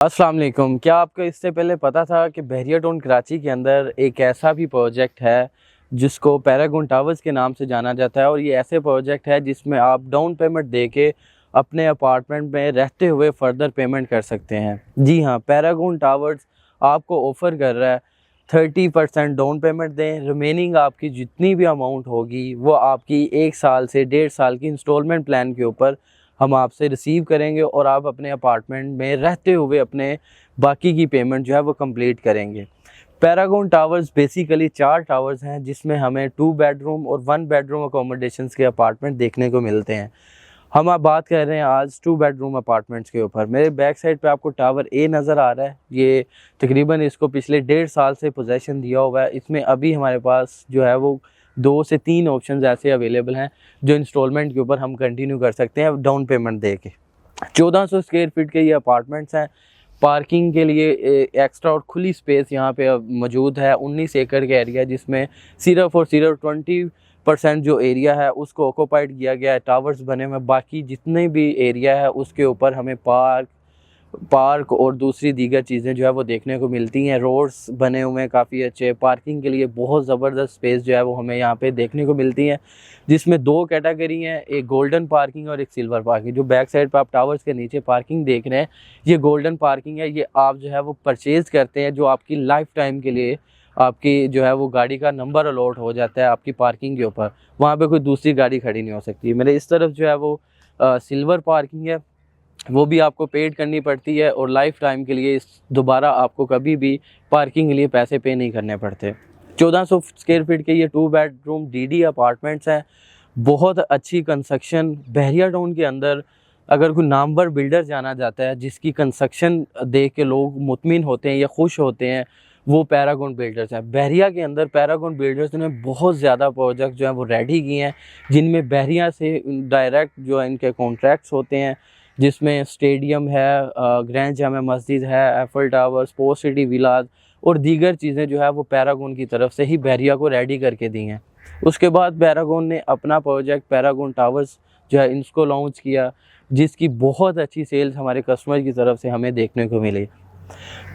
अस्सलाम वालेकुम। क्या आपको इससे पहले पता था कि बहरिया टाउन कराची के अंदर एक ऐसा भी प्रोजेक्ट है जिसको पैरागॉन टावर्स के नाम से जाना जाता है, और ये ऐसे प्रोजेक्ट है जिसमें आप डाउन पेमेंट दे के अपने अपार्टमेंट में रहते हुए फर्दर पेमेंट कर सकते हैं। जी हाँ, पैरागॉन टावर्स आपको ऑफ़र कर रहा है 30% डाउन पेमेंट दें, रिमेनिंग आपकी जितनी भी अमाउंट होगी वो आपकी 1 साल से 1.5 साल की इंस्टॉलमेंट प्लान के ऊपर हम आपसे रिसीव करेंगे और आप अपने अपार्टमेंट में रहते हुए अपने बाकी की पेमेंट जो है वो कंप्लीट करेंगे। पैरागॉन टावर्स बेसिकली 4 टावर्स हैं जिसमें हमें 2 बेडरूम और 1 बेडरूम अकोमोडेशंस के अपार्टमेंट देखने को मिलते हैं। हम आप बात कर रहे हैं आज 2 बेडरूम अपार्टमेंट्स के ऊपर। मेरे बैक साइड पे आपको टावर ए नज़र आ रहा है। ये तकरीबन इसको पिछले 1.5 साल से पोजेसन दिया हुआ है। इसमें अभी हमारे पास जो है वो 2 से 3 ऑप्शंस ऐसे अवेलेबल हैं जो इंस्टॉलमेंट के ऊपर हम कंटिन्यू कर सकते हैं डाउन पेमेंट दे के। 1400 स्क्वायर फीट के ये अपार्टमेंट्स हैं। पार्किंग के लिए एक्स्ट्रा और खुली स्पेस यहाँ पे मौजूद है। 19 एकड़ का एरिया जिसमें सिर्फ और सिर्फ 20% जो एरिया है उसको ऑक्यूपाइड किया गया है टावर्स बने हुए। बाकी जितने भी एरिया है उसके ऊपर हमें पार्क और दूसरी दीगर चीज़ें जो है वो देखने को मिलती हैं। रोड्स बने हुए हैं काफ़ी अच्छे। पार्किंग के लिए बहुत ज़बरदस्त स्पेस जो है वो हमें यहाँ पे देखने को मिलती हैं, जिसमें 2 कैटेगरी हैं, एक गोल्डन पार्किंग और एक सिल्वर पार्किंग। जो बैक साइड पे आप टावर्स के नीचे पार्किंग देख रहे हैं ये गोल्डन पार्किंग है। ये आप जो है वो परचेज़ करते हैं, जो आपकी लाइफ टाइम के लिए आपकी जो है वो गाड़ी का नंबर अलॉट हो जाता है आपकी पार्किंग के ऊपर। वहाँ पे कोई दूसरी गाड़ी खड़ी नहीं हो सकती। मेरे इस तरफ जो है वो सिल्वर पार्किंग है, वो भी आपको पेड करनी पड़ती है और लाइफ टाइम के लिए दोबारा आपको कभी भी पार्किंग के लिए पैसे पे नहीं करने पड़ते। 1400 स्क्वायर फीट के ये 2 बेडरूम डीडी अपार्टमेंट्स हैं। बहुत अच्छी कंस्ट्रक्शन बहरिया टाउन के अंदर। अगर कोई नामवर बिल्डर जाना जाता है जिसकी कंस्ट्रक्शन देख के लोग मुतमिन होते हैं या खुश होते हैं, वो पैरागॉन बिल्डर्स हैं। बहरिया के अंदर पैरागॉन बिल्डर्स ने बहुत ज़्यादा प्रोजेक्ट जो हैं वो रेडी किए हैं, जिनमें बहरिया से डायरेक्ट जो है इनके कॉन्ट्रैक्ट्स होते हैं, जिसमें स्टेडियम है, ग्रैंड जामा मस्जिद है, Eiffel Tower, sports city village और दीगर चीज़ें जो है वो पैरागॉन की तरफ से ही बहरिया को रेडी करके दी हैं। उसके बाद पैरागॉन ने अपना प्रोजेक्ट पैरागॉन टावर्स जो है इसको लॉन्च किया, जिसकी बहुत अच्छी सेल्स हमारे कस्टमर की तरफ से हमें देखने को मिली।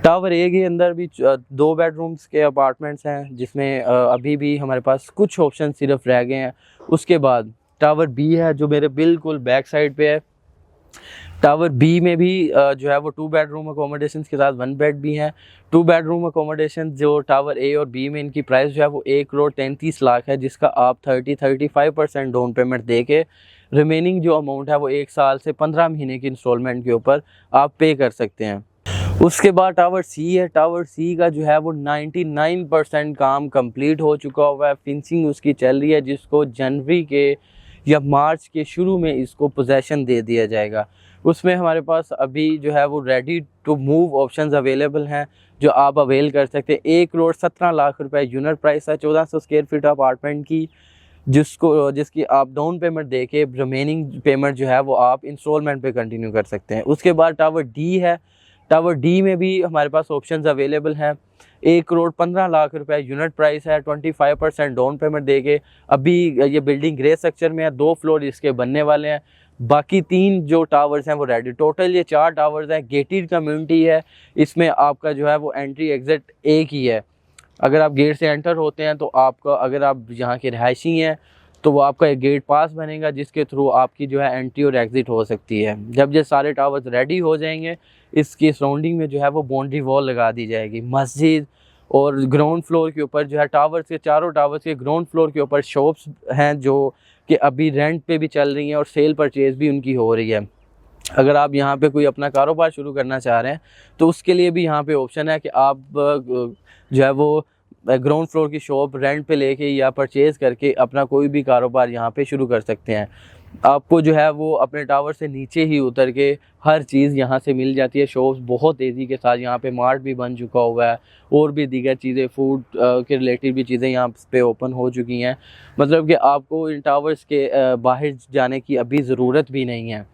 टावर ए के अंदर भी 2 बेडरूम्स के अपार्टमेंट्स हैं, जिसमें अभी भी हमारे पास कुछ ऑप्शन सिर्फ रह गए हैं। उसके बाद टावर बी है जो मेरे बिल्कुल बैक साइड पे है। टावर बी में भी जो है वो 2 बेडरूम अकोमोडेशन के साथ 1 बेड भी हैं। 2 बेडरूम अकोमोडेशन जो टावर ए और बी में इनकी प्राइस जो है वो 1,33,00,000 है, जिसका आप 35% डाउन पेमेंट दे के रिमेनिंग जो अमाउंट है वो 1 साल से 15 महीने की इंस्टॉलमेंट के ऊपर आप पे कर सकते हैं। उसके बाद टावर सी है। टावर सी का जो है वो 99% काम कंप्लीट हो चुका हुआ है। फिनिशिंग उसकी चल रही है, जिसको जनवरी के या मार्च के शुरू में इसको पोजेसन दे दिया जाएगा। उसमें हमारे पास अभी जो है वो ready to move options available हैं जो आप अवेल कर सकते हैं। 1,17,00,000 रुपये यूनिट प्राइस है 1400 स्क्वायर फीट अपार्टमेंट की, जिसकी आप डाउन पेमेंट दे के रिमेनिंग पेमेंट जो है वो आप इंस्टॉलमेंट पे कंटिन्यू कर सकते हैं। उसके बाद टावर डी है। टावर डी में भी हमारे पास ऑप्शंस अवेलेबल हैं। 1,15,00,000 रुपये यूनिट प्राइस है। 25% डाउन पेमेंट दे के अभी ये बिल्डिंग ग्रे स्ट्रक्चर में है। 2 फ्लोर इसके बनने वाले हैं। बाकी 3 जो टावर्स हैं वो रेडी। टोटल ये 4 टावर्स हैं। गेटेड कम्युनिटी है। इसमें आपका जो है वो एंट्री एग्ज़िट एक ही है। अगर आप गेट से एंटर होते हैं तो आपका, अगर आप यहाँ के रहायशी हैं तो वो आपका एक गेट पास बनेगा जिसके थ्रू आपकी जो है एंट्री और एग्ज़िट हो सकती है। जब ये सारे टावर्स रेडी हो जाएंगे, इसकी सराउंडिंग में जो है वो बाउंड्री वॉल लगा दी जाएगी। मस्जिद और ग्राउंड फ्लोर के ऊपर जो है टावर्स के, चारों टावर्स के ग्राउंड फ्लोर के ऊपर शॉप्स हैं जो कि अभी रेंट पे भी चल रही हैं और सेल परचेज़ भी उनकी हो रही है। अगर आप यहाँ पे कोई अपना कारोबार शुरू करना चाह रहे हैं तो उसके लिए भी यहाँ पे ऑप्शन है कि आप जो है वो ग्राउंड फ्लोर की शॉप रेंट पे लेके या परचेज़ करके अपना कोई भी कारोबार यहाँ पे शुरू कर सकते हैं। आपको जो है वो अपने टावर से नीचे ही उतर के हर चीज़ यहाँ से मिल जाती है। शॉप्स बहुत तेज़ी के साथ, यहाँ पे मार्ट भी बन चुका हुआ है और भी दीगर चीज़ें, फूड के रिलेटेड भी चीज़ें यहाँ पे ओपन हो चुकी हैं। मतलब कि आपको इन टावर्स के बाहर जाने की अभी ज़रूरत भी नहीं है।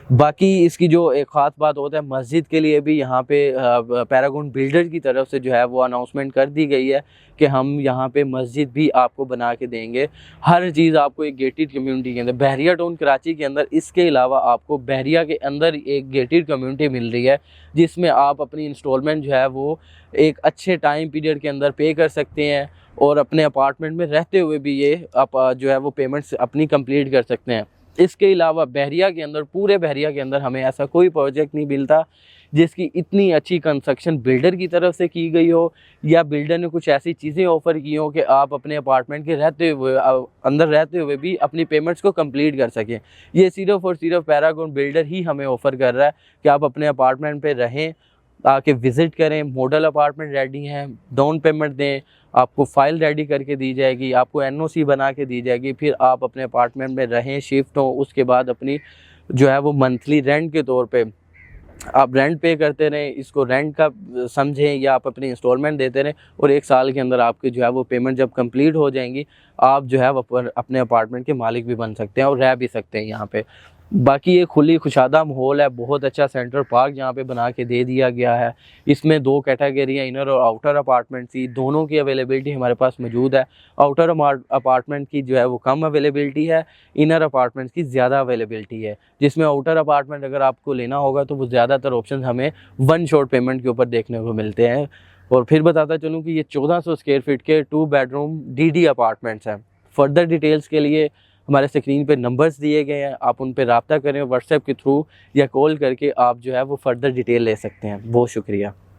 बाकी इसकी जो एक ख़ास बात होता है, मस्जिद के लिए भी यहाँ पे पैरागॉन बिल्डर की तरफ से जो है वो अनाउंसमेंट कर दी गई है कि हम यहाँ पे मस्जिद भी आपको बना के देंगे। हर चीज़ आपको एक गेटेड कम्युनिटी के अंदर, बहरिया टाउन कराची के अंदर, इसके अलावा आपको बहरिया के अंदर एक गेटेड कम्युनिटी मिल रही है जिसमें आप अपनी इंस्टॉलमेंट जो है वो एक अच्छे टाइम पीरियड के अंदर पे कर सकते हैं और अपने अपार्टमेंट में रहते हुए भी ये आप जो है वो पेमेंट्स अपनी कंप्लीट कर सकते हैं। इसके अलावा बहरिया के अंदर, पूरे बहरिया के अंदर हमें ऐसा कोई प्रोजेक्ट नहीं मिलता जिसकी इतनी अच्छी कंस्ट्रक्शन बिल्डर की तरफ से की गई हो या बिल्डर ने कुछ ऐसी चीज़ें ऑफ़र की हो कि आप अपने अपार्टमेंट के रहते हुए अंदर रहते हुए भी अपनी पेमेंट्स को कंप्लीट कर सकें। ये सिर्फ़ और सिर्फ पैरागॉन बिल्डर ही हमें ऑफ़र कर रहा है कि आप अपने अपार्टमेंट पे रहें, आके विज़िट करें, मॉडल अपार्टमेंट रेडी हैं, डाउन पेमेंट दें, आपको फ़ाइल रेडी करके दी जाएगी, आपको एनओसी बना के दी जाएगी, फिर आप अपने अपार्टमेंट में रहें, शिफ्ट हों, उसके बाद अपनी जो है वो मंथली रेंट के तौर पे आप रेंट पे करते रहें, इसको रेंट का समझें या आप अपनी इंस्टॉलमेंट देते रहें और 1 साल के अंदर आपकी जो है वो पेमेंट जब कंप्लीट हो जाएंगी, आप जो है वो अपने अपार्टमेंट के मालिक भी बन सकते हैं और रह भी सकते हैं यहाँ पे। बाकी ये खुली खुशादा माहौल है, बहुत अच्छा सेंट्रल पार्क यहाँ पे बना के दे दिया गया है। इसमें 2 कैटेगरी हैं, इनर और आउटर अपार्टमेंट की, दोनों की अवेलेबिलिटी हमारे पास मौजूद है। आउटर अपार्टमेंट की जो है वो कम अवेलेबिलिटी है, इनर अपार्टमेंट्स की ज़्यादा अवेलेबिलिटी है। जिसमें आउटर अपार्टमेंट अगर आपको लेना होगा तो वो ज़्यादातर ऑप्शन हमें वन शॉट पेमेंट के ऊपर देखने को मिलते हैं। और फिर बताता चलूँ कि ये 1400 स्क्वायर फीट के 2 बेडरूम DD अपार्टमेंट्स हैं। फर्दर डिटेल्स के लिए हमारे स्क्रीन पे नंबर्स दिए गए हैं, आप उन पे रब्ता करें व्हाट्सएप के थ्रू या कॉल करके आप जो है वो फर्दर डिटेल ले सकते हैं। बहुत शुक्रिया।